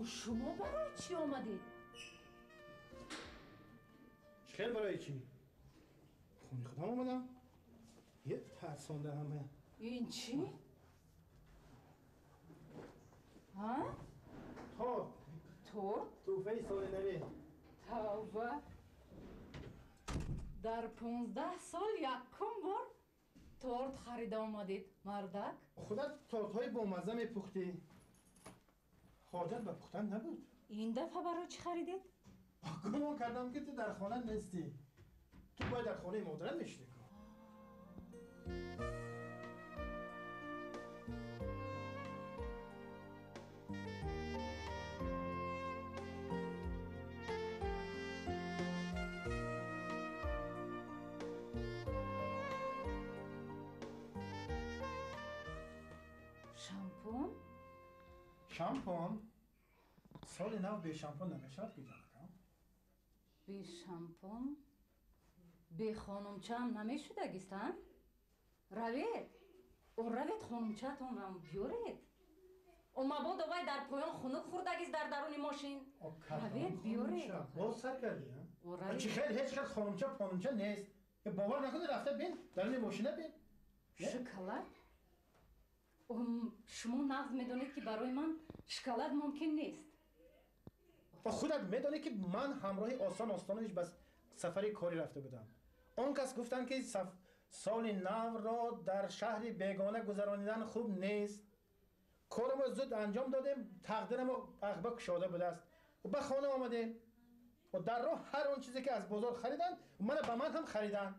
شما برای چی آمدید؟ خیلی برای چی؟ خونی خودم آمدم یه ترسانده همه. این چی؟ ها؟ تورت؟ توفه سال نوی. توبه در 15 سال یکم بار تورت خریده آمدید مردک؟ خودت تورت های با مزه میپختی حاجت به پختن نبود. این دفعه برای چی خریدید؟ گمان کردم که تو در خانه نیستی. تو باید در خانه مادرت میشتی. شامپون؟ سال نو به شامپون نمیشد که جانکم؟ به شامپون؟ به خانمچه هم نمیشدگیستن؟ روید روید خانمچه تون رو بیارید اما با دوای در پایان خونک خوردگیست در درون ماشین روید بیارید باز سر کردی ها؟ چی خیلی هیچ خیلی خانمچه پانمچه نیست باور نکنی رفته بین درون ماشینه بین شکلات؟ شما نقض میدونید که برای من شکلات ممکن نیست و خودت میدونی که من همراه آستانش بس سفری کاری رفته بودم اون کس گفتن که سال نو را در شهر بیگانه گذرانیدن خوب نیست کارم زود انجام دادیم تقدیرم عقبه کشاده بوده است و به خانه آمدیم و در راه هر اون چیزی که از بازار خریدن به من هم خریدن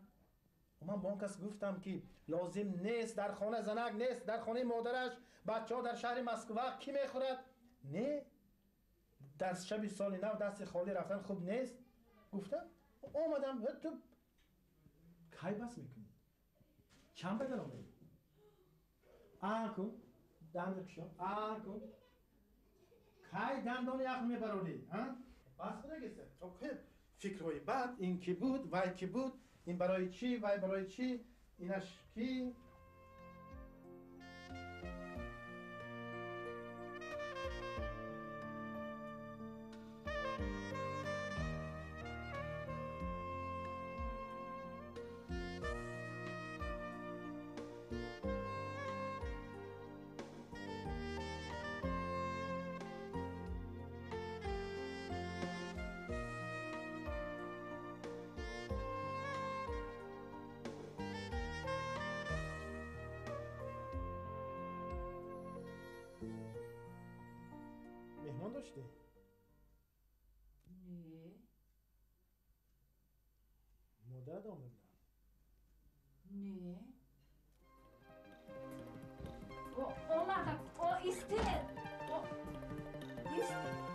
و من با اون کس گفتم که لازم نیست در خانه زنک نیست در خانه مادرش بچه ها در شهر مسکو کی میخورد نه در شب سال نو دست خالی رفتن خوب نیست گفتم آمدم تو کی بس میکنی چند بدن آمدی کن دند کشم کن کی دندان یخ میبرونی بس کنه گسته فکرهای بعد این کی بود وای کی بود این برای چی وای برای چی اینش کی مهمان داشتی؟ نه مادرت آمده بودن؟ نه مردک ایستید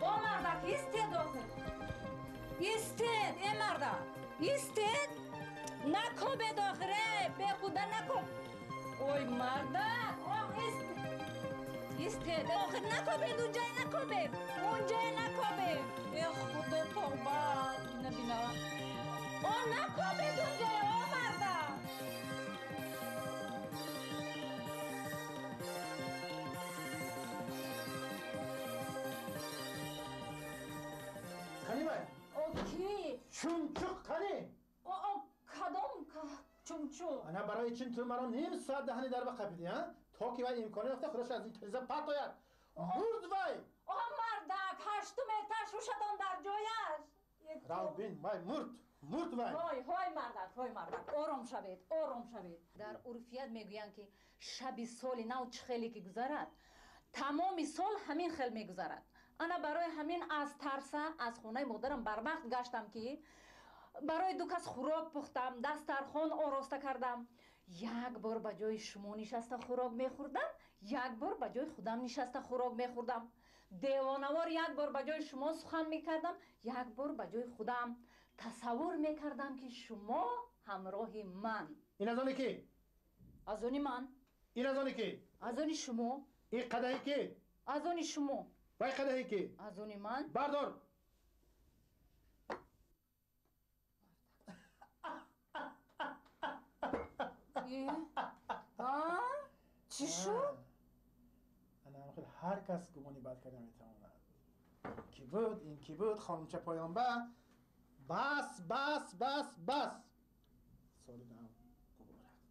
مردک ایستید ایستید ای مردک ایستید نکو به داخله به خدا نکو اوی مردک ایستید آخر نکو به اون جای نکو به اون جای نکو به ای خدا توبه نبینم نکو به اون جای مردک کنی باید؟ کی؟ چونچوک کنی؟ کدام چونچوک؟ انا برای چین تو مرا نیم ساعت دهنی در بقبیدی ها؟ تا که وای امکانی رفته خودش از این تریزه پرت آید مرد وای مردک هشتم اتش رو شدن در جایش راو بین وای مرد وای های مردک آرام شوید در عرفیت میگویند که شب سال نو چه خیلی که گذرد تمام سال همین خیل میگذرد انا برای همین از ترسه از خونه مادرم بربخت گشتم که برای دو کس خوراک پختم دسترخوان آراسته کردم یک بار به جای شما نشسته خوراک میخوردم یک بار به جای خودم نشسته خوراک میخوردم دیوانوار یک بار به جای شما سخن میکردم یک بار به جای خودم تصور میکردم که شما همراه من این از آنی که؟ از آنی من این از آنی که؟ از آنی شما این قدهی که؟ از آنی شما وای قدهی که؟ از آنی من بردار چی شد؟ انا خیلی هر کس گمانی بد کرده میتواند این کی بود خانمچه پایانبه. بس بس بس بس. سال نو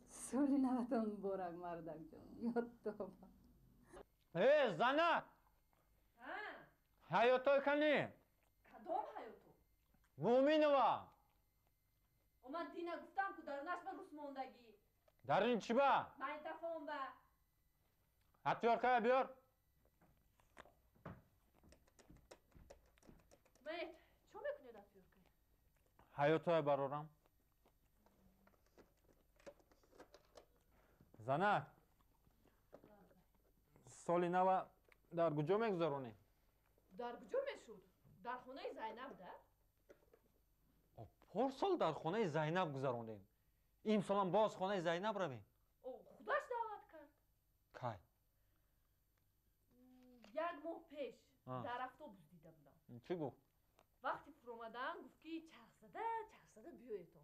سالی نوتون مبارک مردک جان. یاد تو با. زنه حیاتای کنی کدام حیاتو؟ مومینова من دینا گفتم که در نصب روز موندگی. در این چی با؟ من تفاهم با. اتیار که بیار مهد چون میکنید اتیار که؟ حیاتای برارم زنه سالی نو در کجا میگذرونی؟ در کجا میشود؟ در خونه زینب ده؟ پارسال در خونه زینب گذروندیم. امسال هم باز خونه زینب رویم. او خودش دعوت کرد. کی؟ یک ماه پیش در اتوبوس دیده بودم. چی گفت؟ وقتی پر اومدن گفت که چرخ زده بیایتون.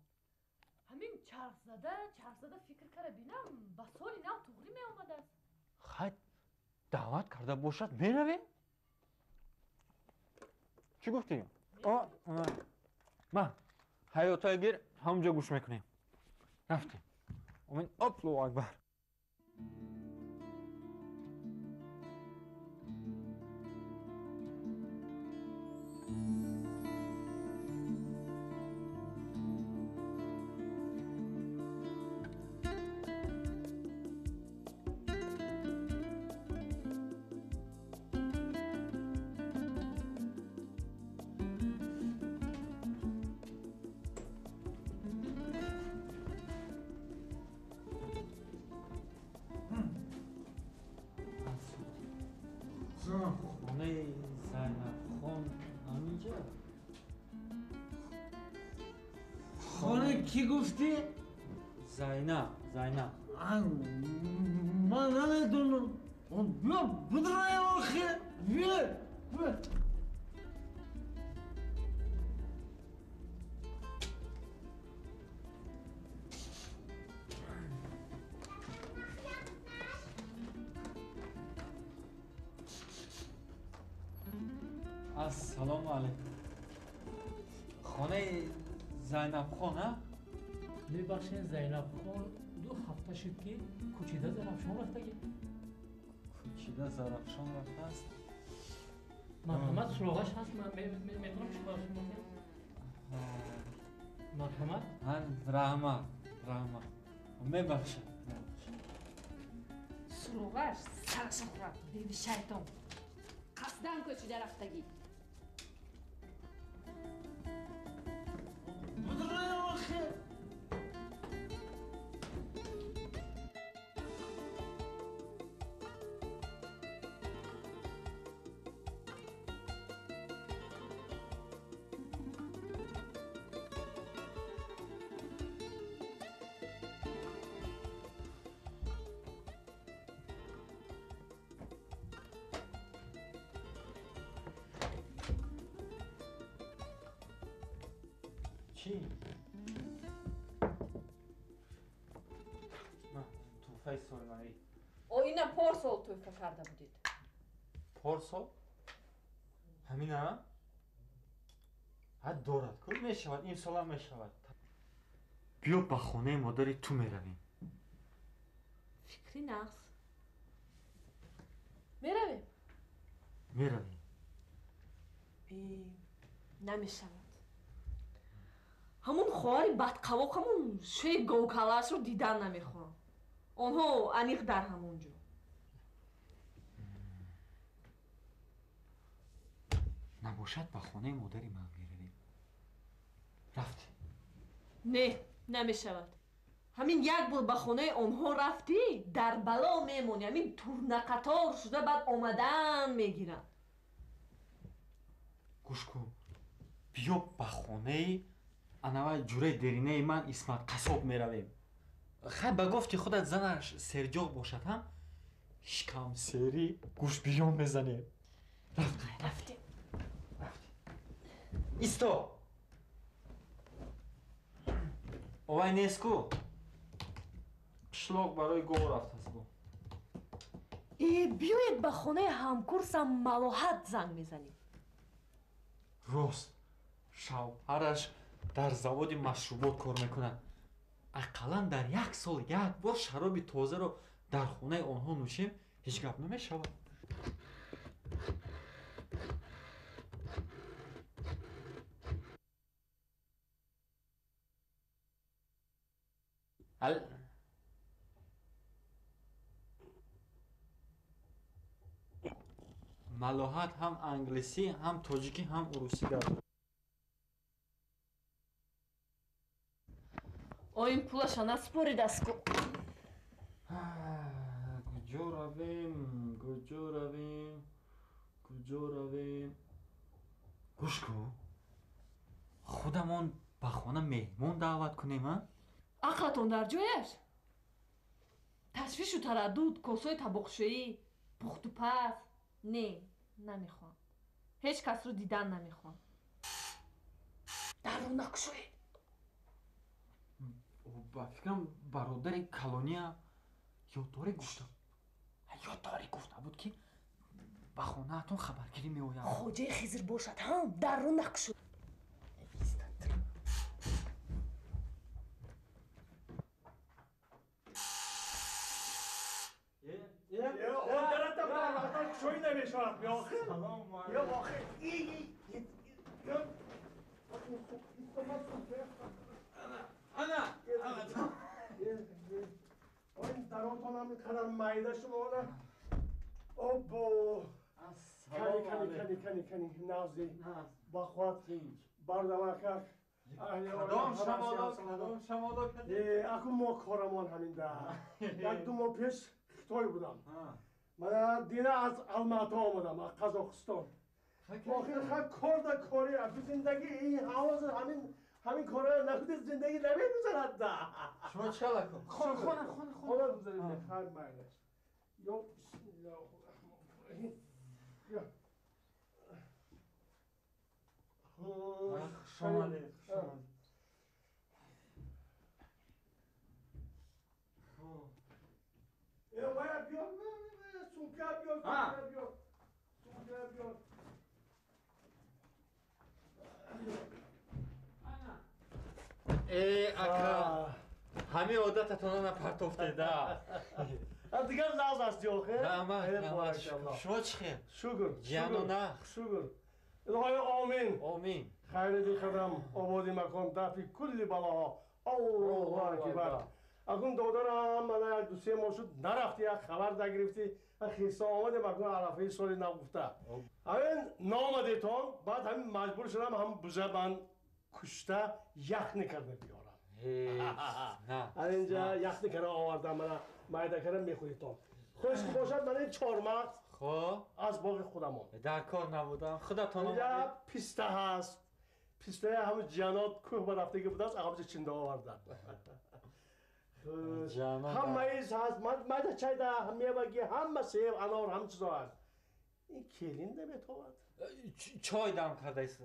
همین چرخ زده فکر کرده بینم با سالی نو توغری می آمده است. خیلی دعوت کرده باشد میرویم؟ چی گفتی؟ من حیاتای گیر همونجا گوش میکنیم. رفتیم. امین الله اکبر. خانه زینب خان همینجا. خانه کی گفتی؟ زینب من نمیدونم. بیا بدرای آخه بیا. السلام علیکم. خانه زینب خان ها؟ میبخشین زینب خان 2 هفته شد که کوچیده زرفشان رفتگی. کوچیده زرفشان رفته است؟ مرحمت سراغش هست. من میتونم شما بگم مرحمت؟ رحمت میبخشم. سروغش سرش خورد بیبی شیطان. قصدن کوچیده رفتگی. بدرای آخه چی؟ توفه سلمانی. او اینه پارسال توفه کرده بودید. پارسال؟ همین ها؟ حد دارد کن میشود این سال هم میشود. بیا با خانه مادر تو میرویم. فکری نقص میرویم. نمیشود. همون خواهر بدقواق همون شوی گوکلاش رو دیدن نمیخوام. آنها انیق در همونجا. نباشد با خانه مادری من میرویم. رفتی؟ نه نمیشود. همین یک بار با خانه آنها رفتی در بلا میمونی. همین تورنه قطار شده بعد آمدن میگیرن. گوش کن. بیا با خانه انوای جوره درینه من اسمت قصاب میرویم. خیلی بگفتی خودت زنش سرجاق باشد هم شکم سری گوش بیان میزنه. رفتی. ایستا اوای نیسکو شلوغ برای گو رفت است بو. بیایید به خانه همکورسم ملاحت زنگ میزنیم. рост шавҳараш дар заводи машрубот кор мекунад. ақаллан дар як сол як бор шароби тозаро дар хонаи онҳо нӯшем ҳеҷ гап намешавад. малоҳат ҳам англисӣ ҳам тоҷикӣ ҳам урусӣ гап. оим пулаша наспори дастку. куҷо равем гӯш кун, худамон ба хона меҳмон даъват кунем. ақлатон дар ҷояш? ташвишу тараддуд, косои табоқшоӣ, пухтупаз. Не, намехоҳам. ҳеҷ касро дидан намехоҳам. дарро накушоед. ба фикрам бародари колония ёддорӣ гуфта буд ки ба хонаатон хабаргирӣ меоям. хоҷаи хизр бошад ҳам дарро накушоед. اكو ما کارمان همین ده یک دو ماه پیش خطای بودم من دیره از الماتا آمدم از قزاقستان آخر خیلی کار در کاری تو زندگی این حواظ همین کاره نکوده زندگی نمیگذارد ده شما چکار کن؟ خانه بذاریم خیلی مایلش یا بسم الله الرحمن الرحیم یا شمالی یا باید بیاد سونکه بیاد ака ҳамин одататонона партофтеда. دیگر ناز هستی آخه؟ شما چی خیر؟ شکر جان و نخ شکر الهی آمین آمین. خیر دی قدم آبادی مکان دفی کلی بلاها الله اکبر اکنون دادرم من یک دو سه ماه شد نرفتی یک خبر نگرفتی خیستا آمده مکان عرفه سالی نگفته همین نامده تان بعد همین مجبور شدم هم بوزه من کشته یخنی کرده بیارم اینجا یخنی کرده آوردم من مایده کرده میخوری تان خوش باشد من این 4 مغز از باغ خودم در کار نبودم خودتان اینجا پیسته هست پیسته همون جانات کوه برفتگی بوده است عقبش چنده آوردن همه ایز هست مایده چای ده همه بگی همه سیب انار همه چیزا هست این کلین نمیتواند چای دم کرده است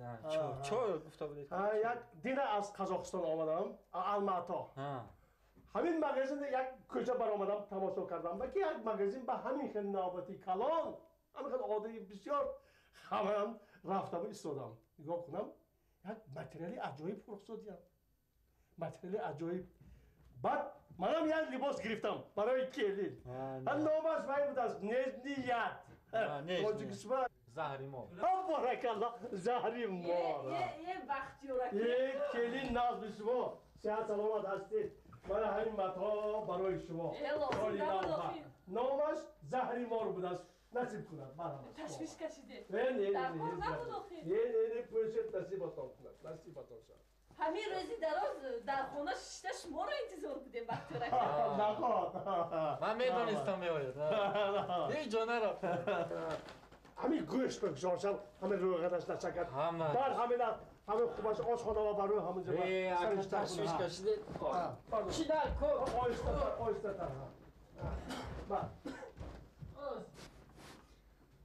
چای گفته بودید یک دیره از قزاقستان آمدم الماتا همین مغازین یک کوچه بر آمدم تماشا کردم و که یک مغازین به همین خیلی نوبتی کلان همین خیلی عادی بسیار همه رفتم و ایستادم نگاه کنم یک متریالی عجایب فرستادیم متریالی عجایب بعد منم یک لباس گرفتم برای کلین نامش باید بود از نجنیت زهری مار بارک الله زهری مار یه وقتی رو یک کلین ناز به شما صحت سلامت هستید من همین متا برای شما نامش زهری مار بود است نصیب کنم تشویش کشیده نه در کار نبود آخه نه پوشت نصیبتان کنم نصیبتان شد همین روزی دراز در خونه شیشته شما رو انتظار بودیم وقتی را نخواد من میدونستم میآید هیچ جا نرفت همین گوشت بگذارشم همین روی قدش نچکد بعد همین خوبش آشخانه و برای همین اکنون تشویش کشیده چی در کار آیسته تر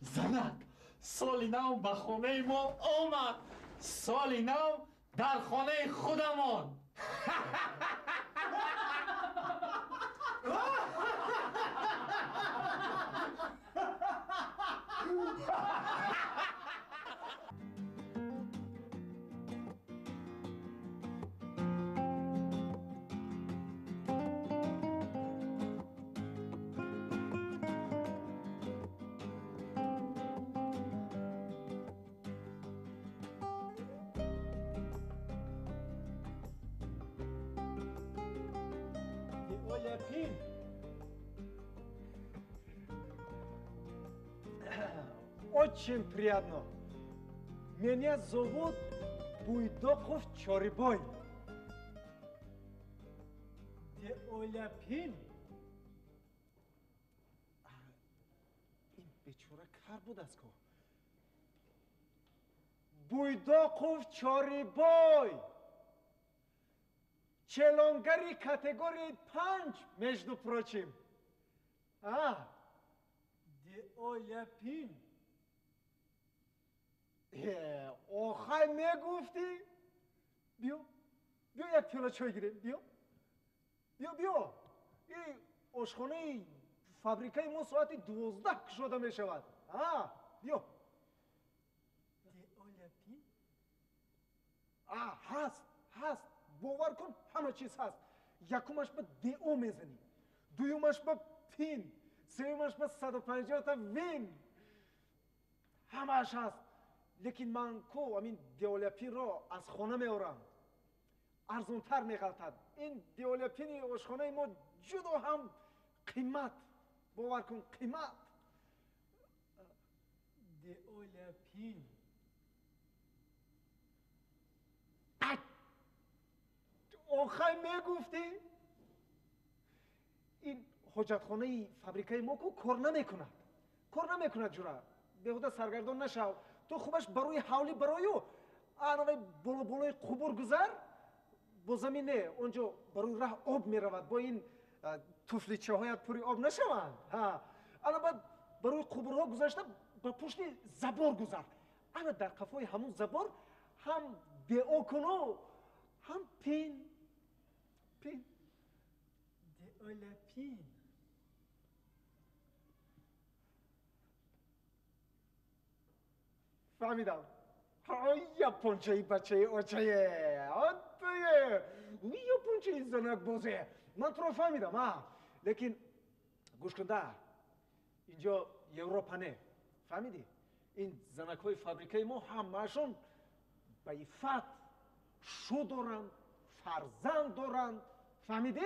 زنک سالی نو به خانه ما آمد سالی نو در خانه خودمان очень приятно. Меня зовут Буйдоков Чорибой. Деоляпин. این بیچاره کار بود از کو. Буйдоков Чорибой. Челонгari категории 5, между прочим. Деоляпин. آخه میگفتی؟ بیا یک پیاله چای گیریم. بیا این آشخانه فابریکه ما ساعت 12 شده می شود. بیا دیولپین؟ هست باور کن همه چیز هست. یکمش به دیو میزنی، دویمش به پین، سومش به 150 تا وین، همهش هست. لیکن من کو همین دیولپین را از خانه میارم، ارزونتر میگردد. این دیولپین آشخانه ما جدا هم قیمت، باور کن قیمت. دیولپین آخه میگفتی؟ این حاجتخانه فابریکه ما کو کار نمیکند جورا. بهوده سرگردان نشو. تو خوبش بروی حولی برایو آنوی بلوی قبور گذر با زمینه اونجا بروی راه آب میرود. با این توفلیچه هایت پوری آب نشوند. انا بعد بروی قبورها گذاشته با پشت زبار گذر. انا در قفای همون زبار هم دیو کنو هم پین دیولپین. فهمیدم. یاپونچه‌ای بچه اوچه‌یه. وی یاپونچه‌ای زنک بازه. من تو رو فهمیدم. لیکن گوش کن ده. اینجا اروپا نه. فهمیدی؟ این زنک های فابریکه ما همه‌شون بیفت شو دارند، فرزند دارند. فهمیدی؟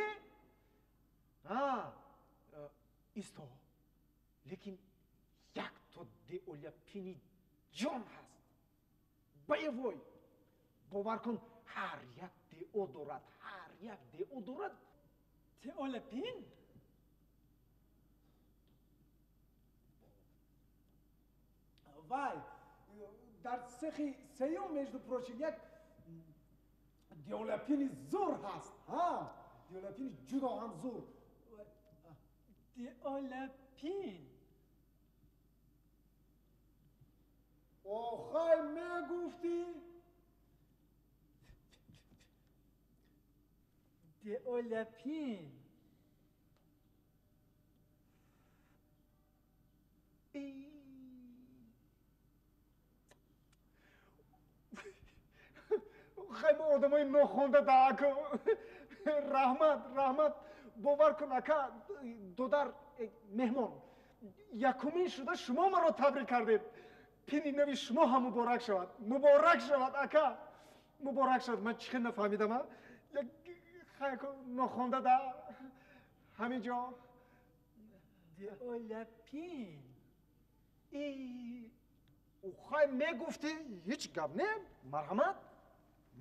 ایستا. لیکن یک تا دیولپینی جان هست. بیوی باور کن هر یک دیو دارد. دیولپین؟ وای در سخی سیوم между прочим یک دیولپین زور هست. دیولپین جدا هم زور. دیولپین آخه میگفتی؟ دیولپین خیلی آدمای نخونده داکو. رحمت باور کن اکا دودر مهمان یکمین شده شما مرا تبریک کردید. پینی نوی شما هم مبارک شود اکا. مبارک شد. من چیخه نفهمیدم. یک خیلی نخونده دا همینجا دیولپین. او خیلی میگفتی هیچ گپ نه.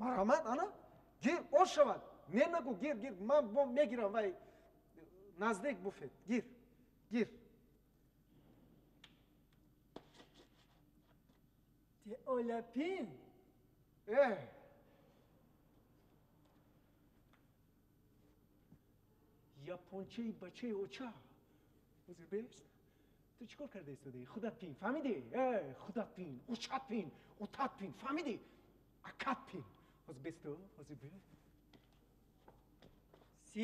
مرحمت انا گیر آش شود. نه نگو گیر من با میگیرم وای نزدیک بفید. گیر دیولپین. یاپونچه‌ای بچه اوچا وزیر بیست. تو چیکار کرده ایستادی؟ خودت پین فهمیدی؟ خودت پین، اوچت پین، اوتت پین فهمیدی؟ اکت پین. وزیر بیستو وزیر بیست.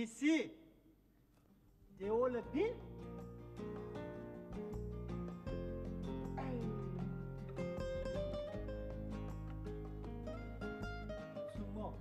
سی دیولپین. سوما